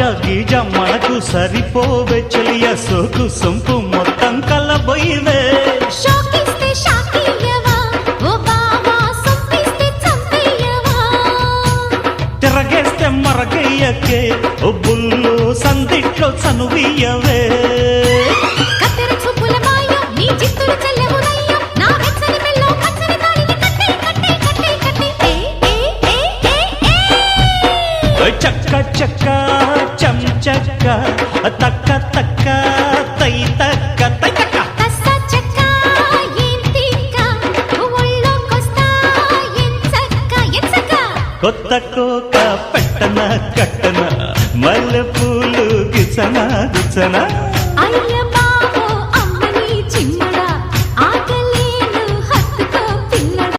రోజా గీజ మనకు సరిపోవే చెలియ సోకు సొంపు మొత్తం కలబోయివే షోకిస్తే షాకియవా ఓ బావా సొంపిస్తే చంపేయవా తిరగేస్తే మరగయ్యకే ఓ బుల్లు సందిట్లో చనువియవే కత్తెర చూపుల మాయం నీ జిత్తులు చెల్లెవునయ్యం నా వెచ్చని మెల్లో పచ్చని తాళిని కట్టే కట్టే కట్టే కట్టే ఏ చక్క చక్క చం చక్క తక్క తక్క తై తక్క తై తక్క కస్స చెక్క ఏం తిక్క ఒళ్ళోకొస్తా ఎంచక్క కొత్త కోక పెట్టన కట్టన మల్లె పూలు గిచన గిచన